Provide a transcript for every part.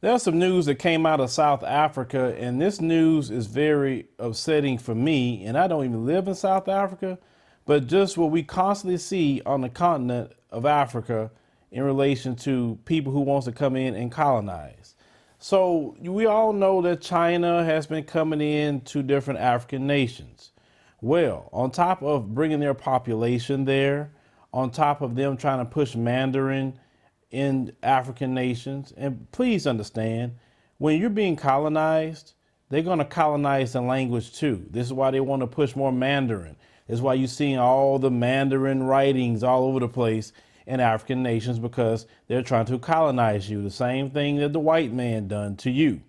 There's some news that came out of South Africa, and this news is very upsetting for me. And I don't even live in South Africa, but just what we constantly see on the continent of Africa in relation to people who wants to come in and colonize. So we all know that China has been coming in to different African nations. Well, on top of bringing their population there, on top of them trying to push Mandarin in African nations. And please understand, when you're being colonized, they're going to colonize the language too. This is why they want to push more Mandarin. This is why you're seeing all the Mandarin writings all over the place in African nations, because they're trying to colonize you. The same thing that the white man done to you.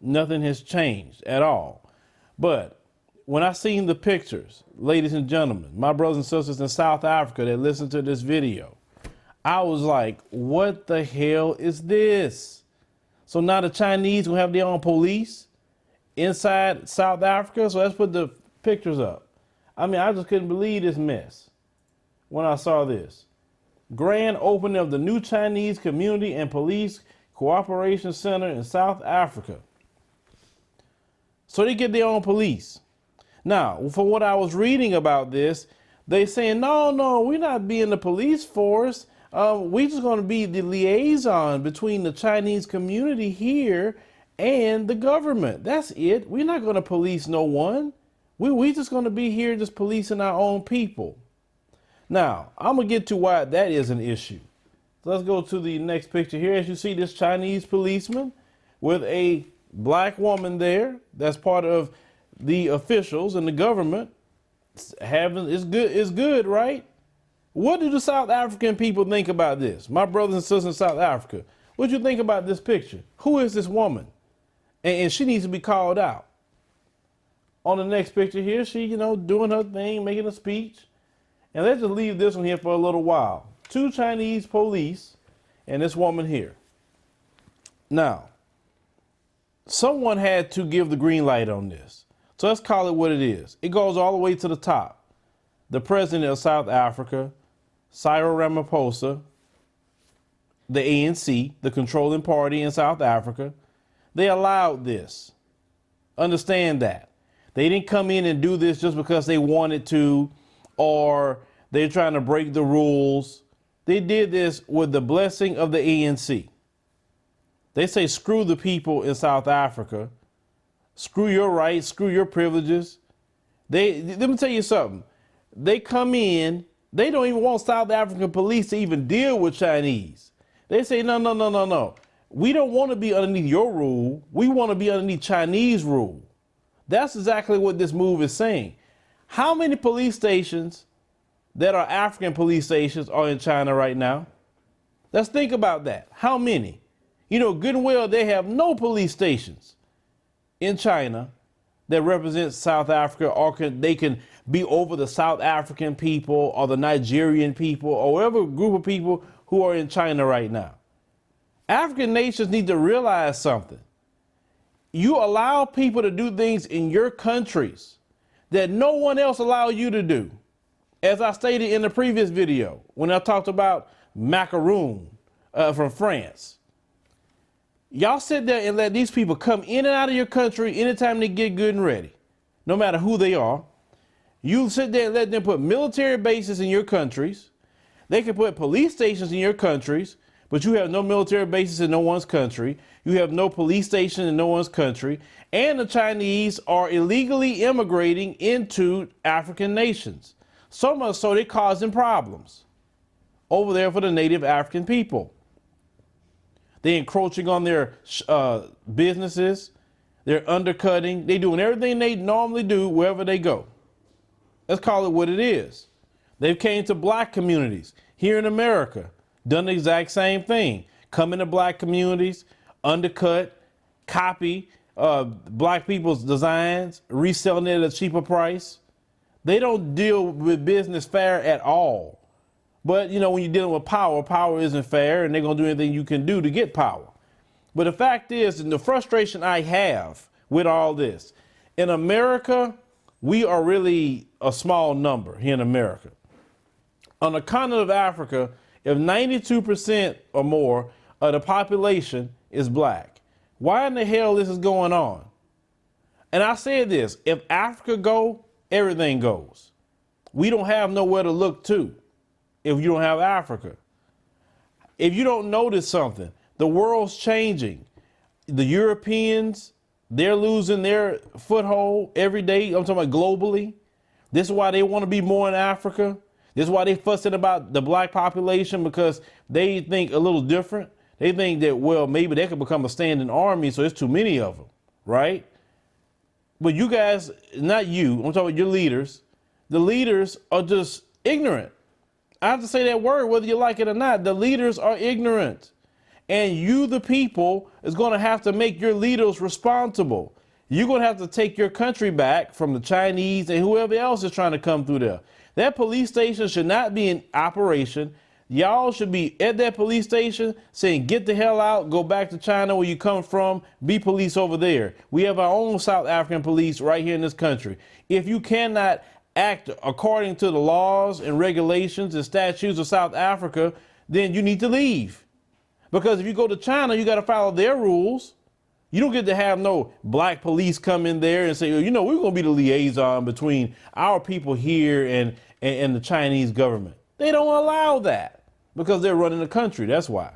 Nothing has changed at all. But when I seen the pictures, ladies and gentlemen, my brothers and sisters in South Africa that listen to this video, I was like, what the hell is this? So now the Chinese will have their own police inside South Africa. So let's put the pictures up. I mean, I just couldn't believe this mess when I saw this. Grand opening of the new Chinese Community and Police Cooperation Center in South Africa. So they get their own police. Now, from what I was reading about this, they saying, no, we're not being the police force. We just going to be the liaison between the Chinese community here and the government. That's it. We're not going to police no one. We just going to be here just policing our own people. Now, I'm going to get to why that is an issue. So let's go to the next picture here. As you see, this Chinese policeman with a black woman there. That's part of the officials and the government. It's good, right? What do the South African people think about this? My brothers and sisters in South Africa, what do you think about this picture? Who is this woman? And she needs to be called out. On the next picture here, she, doing her thing, making a speech. And let's just leave this one here for a little while. Two Chinese police and this woman here. Now, someone had to give the green light on this. So let's call it what it is. It goes all the way to the top. The president of South Africa, Cyril Ramaphosa, the ANC, the controlling party in South Africa, they allowed this. Understand that. They didn't come in and do this just because they wanted to, or they're trying to break the rules. They did this with the blessing of the ANC. They say, screw the people in South Africa. Screw your rights, screw your privileges. Let me tell you something. They come in, they don't even want South African police to even deal with Chinese. They say, no. We don't want to be underneath your rule. We want to be underneath Chinese rule. That's exactly what this move is saying. How many police stations that are African police stations are in China right now? Let's think about that. How many? Good and well, they have no police stations in China that represents South Africa, or they can be over the South African people or the Nigerian people or whatever group of people who are in China right now. African nations need to realize something. You allow people to do things in your countries that no one else allows you to do. As I stated in the previous video, when I talked about macaroon from France. Y'all sit there and let these people come in and out of your country anytime they get good and ready, no matter who they are. You sit there and let them put military bases in your countries. They can put police stations in your countries, but you have no military bases in no one's country. You have no police station in no one's country. And the Chinese are illegally immigrating into African nations. So much so they're causing problems over there for the native African people. They're encroaching on their businesses. They're undercutting. They're doing everything they normally do wherever they go. Let's call it what it is. They've came to black communities here in America, done the exact same thing. Come into black communities, undercut, copy black people's designs, reselling it at a cheaper price. They don't deal with business fair at all. But, when you're dealing with power isn't fair, and they're going to do anything you can do to get power. But the fact is, and the frustration I have with all this, in America, we are really a small number here in America. On the continent of Africa, if 92% or more of the population is black, Why in the hell this is going on? And I said this, if Africa go, everything goes. We don't have nowhere to look to if you don't have Africa. If you don't notice something, the world's changing. The Europeans, they're losing their foothold every day. I'm talking about globally. This is why they want to be more in Africa. This is why they fussing about the black population, because they think a little different. They think that, well, maybe they could become a standing army, so there's too many of them, right? But you guys, not you, I'm talking about your leaders. The leaders are just ignorant. I have to say that word, whether you like it or not. The leaders are ignorant. And you, the people, is going to have to make your leaders responsible. You're going to have to take your country back from the Chinese and whoever else is trying to come through there. That police station should not be in operation. Y'all should be at that police station saying, get the hell out, go back to China where you come from, be police over there. We have our own South African police right here in this country. If you cannot act according to the laws and regulations and statutes of South Africa, then you need to leave. Because if you go to China, you got to follow their rules. You don't get to have no black police come in there and say, well, you know, we're going to be the liaison between our people here and the Chinese government. They don't allow that because they're running the country. That's why.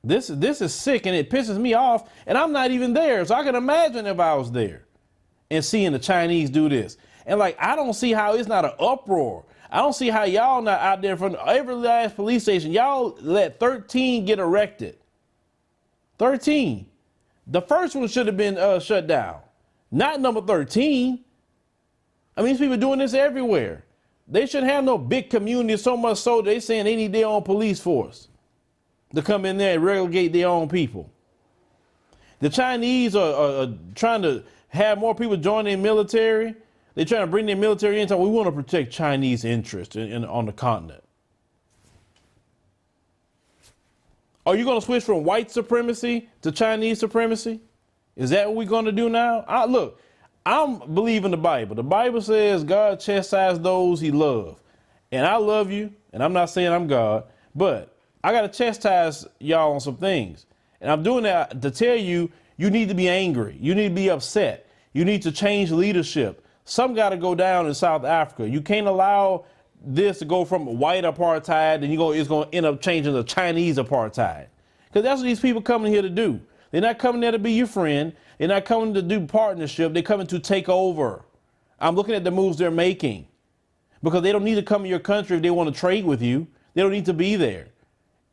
This is sick, and it pisses me off, and I'm not even there. So I can imagine if I was there and seeing the Chinese do this. And like, I don't see how it's not an uproar. I don't see how y'all not out there from every last police station. Y'all let 13 get erected. 13. The first one should have been shut down, not number 13. I mean, these people doing this everywhere. They shouldn't have no big community, so much so they saying they need their own police force to come in there and relegate their own people. The Chinese are trying to have more people join their military. They're trying to bring their military in. We want to protect Chinese interests on the continent. Are you going to switch from white supremacy to Chinese supremacy? Is that what we're going to do now? Look, I'm believing the Bible. The Bible says God chastises those he loves. And I love you, and I'm not saying I'm God, but I got to chastise y'all on some things. And I'm doing that to tell you, you need to be angry. You need to be upset. You need to change leadership. Some got to go down in South Africa. You can't allow this to go from white apartheid and it's going to end up changing to Chinese apartheid. Because that's what these people coming here to do. They're not coming there to be your friend. They're not coming to do partnership. They're coming to take over. I'm looking at the moves they're making because they don't need to come to your country if they want to trade with you. They don't need to be there.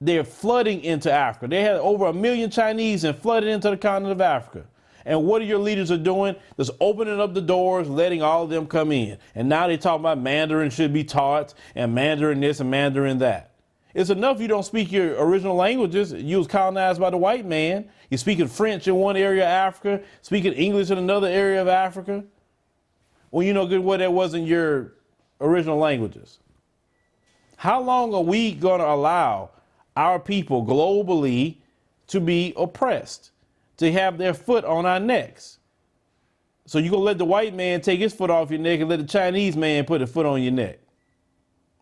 They're flooding into Africa. They had over 1 million Chinese and flooded into the continent of Africa. And what are your leaders are doing? Just opening up the doors, letting all of them come in. And now they talk about Mandarin should be taught and Mandarin this and Mandarin that. It's enough you don't speak your original languages. You was colonized by the white man. You're speaking French in one area of Africa, speaking English in another area of Africa. Well, you know good what that wasn't your original languages. How long are we going to allow our people globally to be oppressed, to have their foot on our necks? So you're going to let the white man take his foot off your neck and let the Chinese man put a foot on your neck.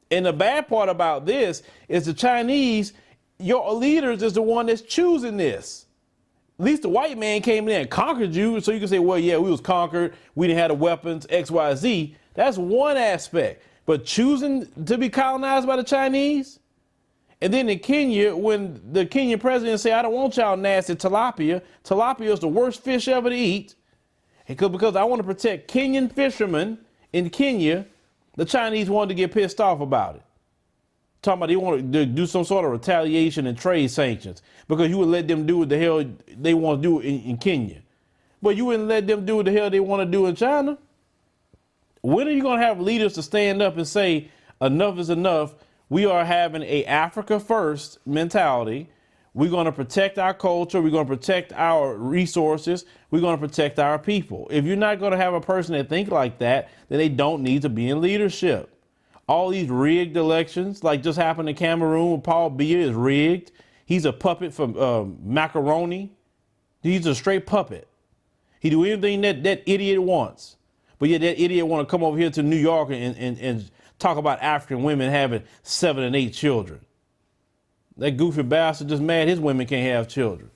And the bad part about this is the Chinese, your leaders is the one that's choosing this. At least the white man came in and conquered you. So you can say, well, yeah, we was conquered. We didn't have the weapons, X, Y, Z. That's one aspect. But choosing to be colonized by the Chinese. And then in Kenya, when the Kenyan president said, I don't want y'all nasty tilapia. Tilapia is the worst fish ever to eat. Because I want to protect Kenyan fishermen in Kenya, the Chinese wanted to get pissed off about it. Talking about they want to do some sort of retaliation and trade sanctions because you would let them do what the hell they want to do in Kenya. But you wouldn't let them do what the hell they want to do in China. When are you going to have leaders to stand up and say enough is enough? We are having a Africa first mentality. We're going to protect our culture. We're going to protect our resources. We're going to protect our people. If you're not going to have a person that think like that, then they don't need to be in leadership. All these rigged elections, like just happened in Cameroon with Paul Biya, is rigged. He's a puppet for Macaroni. He's a straight puppet. He do anything that idiot wants. But yet that idiot want to come over here to New York and talk about African women having 7 and 8 children. That goofy bastard just mad his women can't have children.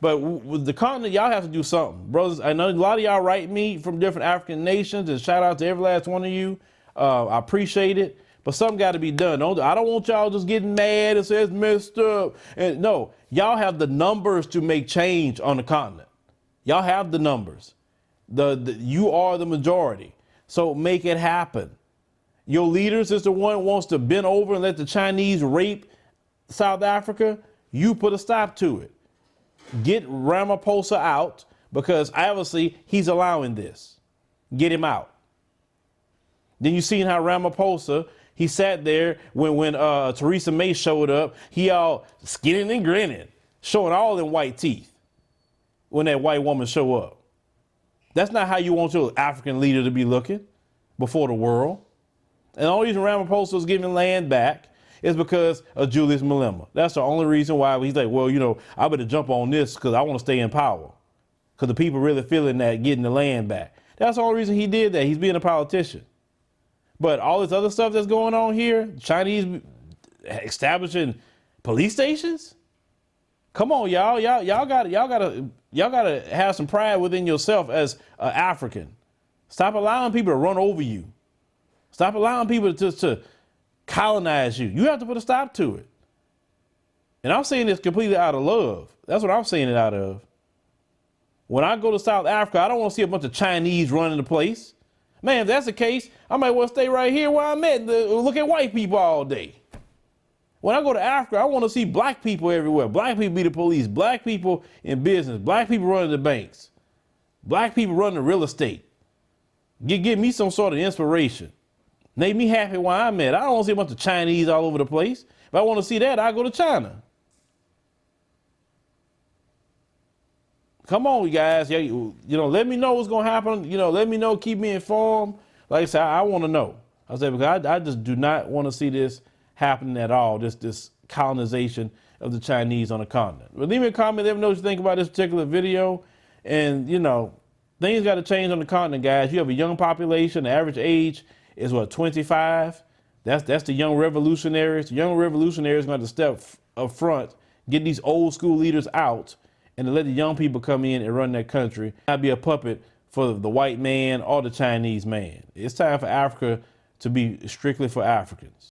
But with the continent, y'all have to do something. Brothers, I know a lot of y'all write me from different African nations, and shout out to every last one of you. I appreciate it. But something got to be done. I don't want y'all just getting mad and say it's messed up. And no, y'all have the numbers to make change on the continent. Y'all have the numbers. You are the majority. So make it happen. Your leaders is the one who wants to bend over and let the Chinese rape South Africa. You put a stop to it. Get Ramaphosa out, because obviously he's allowing this. Get him out. Then you seen how Ramaphosa, he sat there when Theresa May showed up. He all skinning and grinning, showing all them white teeth when that white woman show up. That's not how you want your African leader to be looking before the world. And the only reason Ramaphosa was giving land back is because of Julius Malema. That's the only reason why he's like, well, I better jump on this because I want to stay in power. Because the people really feeling that, getting the land back. That's the only reason he did that. He's being a politician. But all this other stuff that's going on here, Chinese establishing police stations. Come on, y'all. Y'all gotta have some pride within yourself as an African. Stop allowing people to run over you. Stop allowing people to colonize you. You have to put a stop to it. And I'm saying this completely out of love. That's what I'm saying it out of. When I go to South Africa, I don't want to see a bunch of Chinese running the place. Man, if that's the case, I might well stay right here where I'm at, look at white people all day. When I go to Africa, I want to see black people everywhere. Black people be the police, black people in business, black people running the banks, black people running the real estate. Give me some sort of inspiration. Make me happy where I'm at. I don't want to see a bunch of Chinese all over the place. If I want to see that, I go to China. Come on, you guys. Let me know what's going to happen. Let me know. Keep me informed. Like I said, I want to know. I said, because I just do not want to see this happening at all, this colonization of the Chinese on the continent. But leave me a comment. Let me know what you think about this particular video. And, things got to change on the continent, guys. You have a young population. The average age is, 25? That's the young revolutionaries. The young revolutionaries are going to step up front, get these old school leaders out, and to let the young people come in and run their country, not be a puppet for the white man or the Chinese man. It's time for Africa to be strictly for Africans.